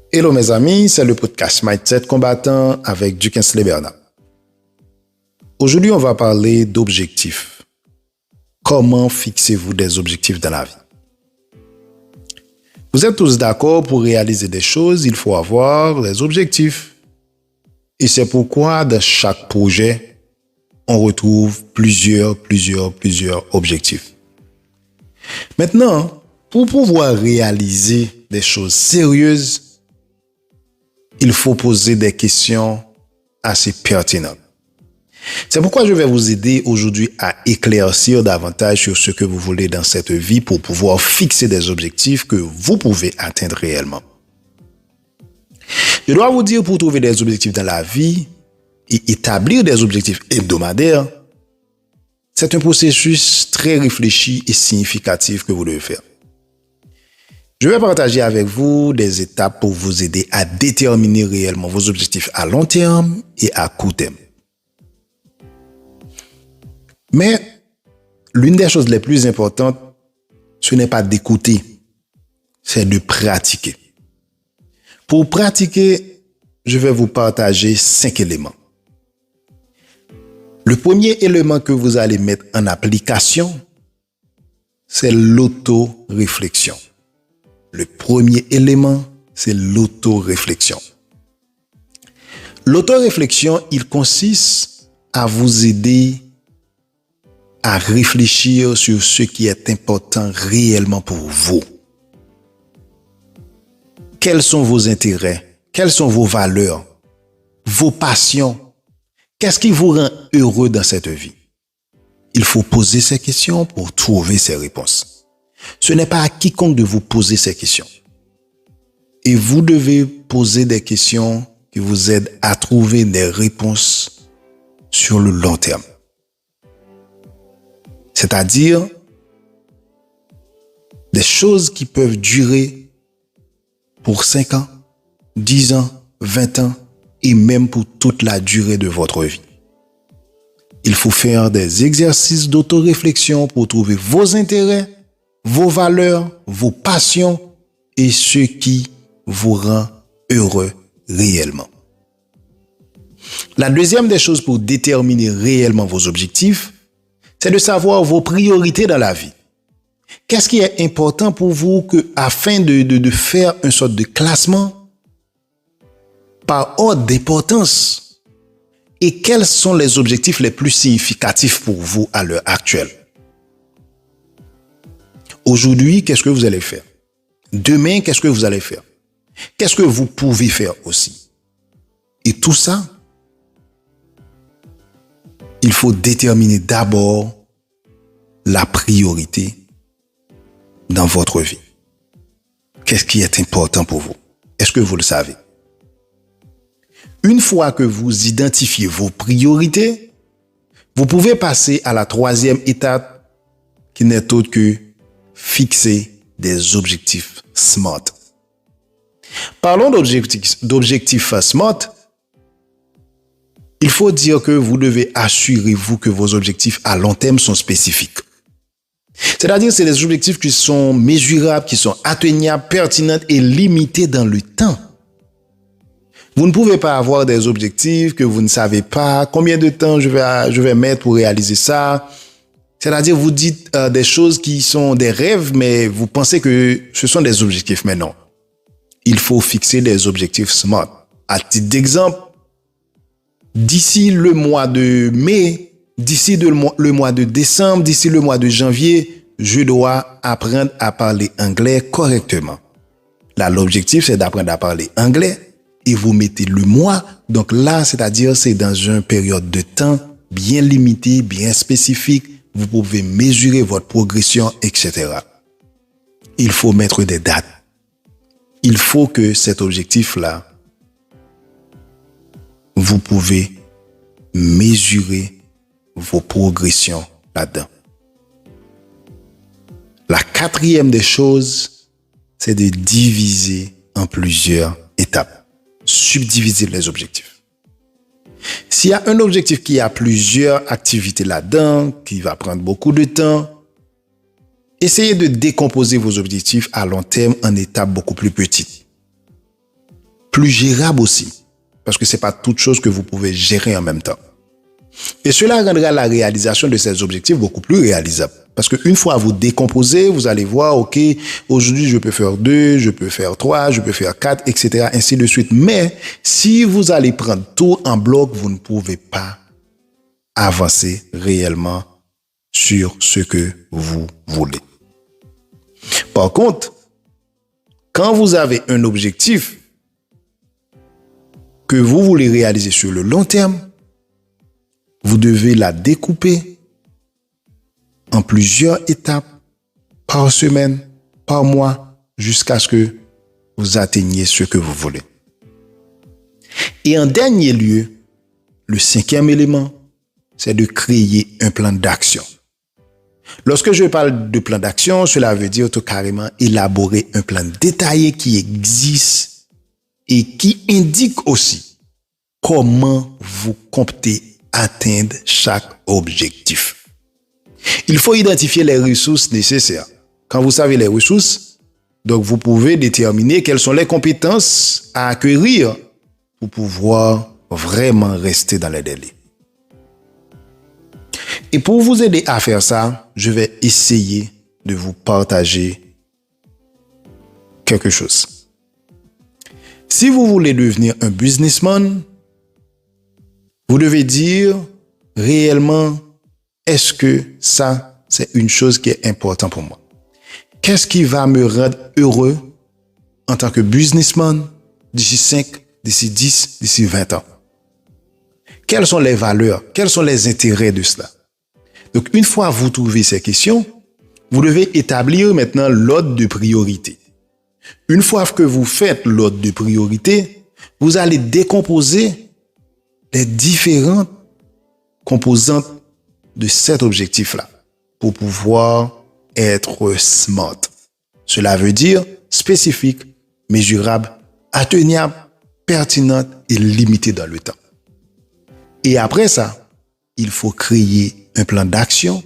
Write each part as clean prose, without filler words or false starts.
Hello mes amis, c'est le podcast Mindset Combattant avec Duquesne Bernard. Aujourd'hui, on va parler d'objectifs. Comment fixez-vous des objectifs dans la vie? Vous êtes tous d'accord, pour réaliser des choses, il faut avoir des objectifs. Et c'est pourquoi dans chaque projet, on retrouve plusieurs objectifs. Maintenant, pour pouvoir réaliser des choses sérieuses, il faut poser des questions assez pertinentes. C'est pourquoi je vais vous aider aujourd'hui à éclaircir davantage sur ce que vous voulez dans cette vie pour pouvoir fixer des objectifs que vous pouvez atteindre réellement. Je dois vous dire, pour trouver des objectifs dans la vie et établir des objectifs hebdomadaires, c'est un processus très réfléchi et significatif que vous devez faire. Je vais partager avec vous des étapes pour vous aider à déterminer réellement vos objectifs à long terme et à court terme. Mais l'une des choses les plus importantes, ce n'est pas d'écouter, c'est de pratiquer. Pour pratiquer, je vais vous partager 5 éléments. Le premier élément que vous allez mettre en application, c'est l'auto-réflexion. Le premier élément, c'est l'auto-réflexion. L'auto-réflexion, il consiste à vous aider à réfléchir sur ce qui est important réellement pour vous. Quels sont vos intérêts? Quelles sont vos valeurs? Vos passions? Qu'est-ce qui vous rend heureux dans cette vie? Il faut poser ces questions pour trouver ces réponses. Ce n'est pas à quiconque de vous poser ces questions. Et vous devez poser des questions qui vous aident à trouver des réponses sur le long terme. C'est-à-dire des choses qui peuvent durer pour 5 ans, 10 ans, 20 ans et même pour toute la durée de votre vie. Il faut faire des exercices d'autoréflexion pour trouver vos intérêts, vos valeurs, vos passions et ce qui vous rend heureux réellement. La deuxième des choses pour déterminer réellement vos objectifs, c'est de savoir vos priorités dans la vie. Qu'est-ce qui est important pour vous afin de faire une sorte de classement par ordre d'importance? Et quels sont les objectifs les plus significatifs pour vous à l'heure actuelle? Aujourd'hui, qu'est-ce que vous allez faire? Demain, qu'est-ce que vous allez faire? Qu'est-ce que vous pouvez faire aussi? Et tout ça, il faut déterminer d'abord la priorité dans votre vie. Qu'est-ce qui est important pour vous? Est-ce que vous le savez? Une fois que vous identifiez vos priorités, vous pouvez passer à la troisième étape qui n'est autre que fixer des objectifs SMART. Parlons d'objectifs SMART. Il faut dire que vous devez assurer-vous que vos objectifs à long terme sont spécifiques. C'est-à-dire, c'est des objectifs qui sont mesurables, qui sont atteignables, pertinents et limités dans le temps. Vous ne pouvez pas avoir des objectifs que vous ne savez pas combien de temps je vais mettre pour réaliser ça. C'est-à-dire, vous dites des choses qui sont des rêves, mais vous pensez que ce sont des objectifs. Mais non. Il faut fixer des objectifs SMART. À titre d'exemple, d'ici le mois de mai, d'ici le mois de décembre, d'ici le mois de janvier, je dois apprendre à parler anglais correctement. Là, l'objectif, c'est d'apprendre à parler anglais et vous mettez le mois. Donc là, c'est-à-dire, c'est dans une période de temps bien limitée, bien spécifique. Vous pouvez mesurer votre progression, etc. Il faut mettre des dates. Il faut que cet objectif-là, vous pouvez mesurer vos progressions là-dedans. La quatrième des choses, c'est de diviser en plusieurs étapes. Subdiviser les objectifs. S'il y a un objectif qui a plusieurs activités là-dedans, qui va prendre beaucoup de temps, essayez de décomposer vos objectifs à long terme en étapes beaucoup plus petites. plus gérable aussi. Parce que c'est pas toute chose que vous pouvez gérer en même temps. Et cela rendra la réalisation de ces objectifs beaucoup plus réalisable. Parce qu'une fois vous décomposez, vous allez voir, OK, aujourd'hui je peux faire 2, je peux faire 3, je peux faire 4, etc., ainsi de suite. Mais si vous allez prendre tout en bloc, vous ne pouvez pas avancer réellement sur ce que vous voulez. Par contre, quand vous avez un objectif que vous voulez réaliser sur le long terme, vous devez la découper en plusieurs étapes par semaine, par mois, jusqu'à ce que vous atteigniez ce que vous voulez. Et en dernier lieu, le 5e élément, c'est de créer un plan d'action. Lorsque je parle de plan d'action, cela veut dire tout carrément élaborer un plan détaillé qui existe et qui indique aussi comment vous comptez atteindre chaque objectif. Il faut identifier les ressources nécessaires. Quand vous savez les ressources, donc vous pouvez déterminer quelles sont les compétences à acquérir pour pouvoir vraiment rester dans les délais. Et pour vous aider à faire ça, je vais essayer de vous partager quelque chose. Si vous voulez devenir un businessman, vous devez dire réellement, est-ce que ça, c'est une chose qui est importante pour moi? Qu'est-ce qui va me rendre heureux en tant que businessman d'ici 5, d'ici 10, d'ici 20 ans? Quelles sont les valeurs? Quels sont les intérêts de cela? Donc, une fois vous trouvez ces questions, vous devez établir maintenant l'ordre de priorité. Une fois que vous faites l'ordre de priorité, vous allez décomposer les différentes composantes de cet objectif-là pour pouvoir être SMART. Cela veut dire spécifique, mesurable, atteignable, pertinente et limitée dans le temps. Et après ça, il faut créer un plan d'action,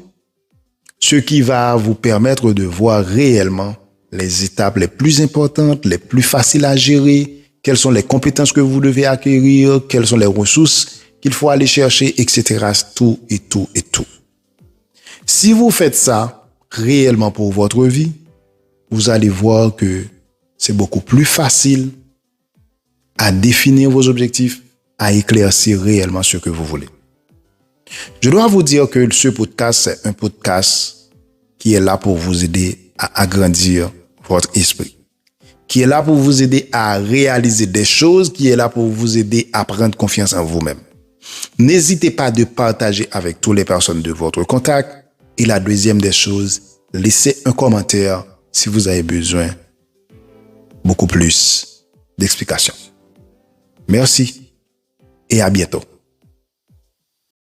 ce qui va vous permettre de voir réellement les étapes les plus importantes, les plus faciles à gérer, quelles sont les compétences que vous devez acquérir, quelles sont les ressources qu'il faut aller chercher, etc. Tout et tout et tout. Si vous faites ça réellement pour votre vie, vous allez voir que c'est beaucoup plus facile à définir vos objectifs, à éclaircir réellement ce que vous voulez. Je dois vous dire que ce podcast, c'est un podcast qui est là pour vous aider à agrandir votre esprit, qui est là pour vous aider à réaliser des choses, qui est là pour vous aider à prendre confiance en vous-même. N'hésitez pas de partager avec toutes les personnes de votre contact. Et la deuxième des choses, laissez un commentaire si vous avez besoin beaucoup plus d'explications. Merci et à bientôt.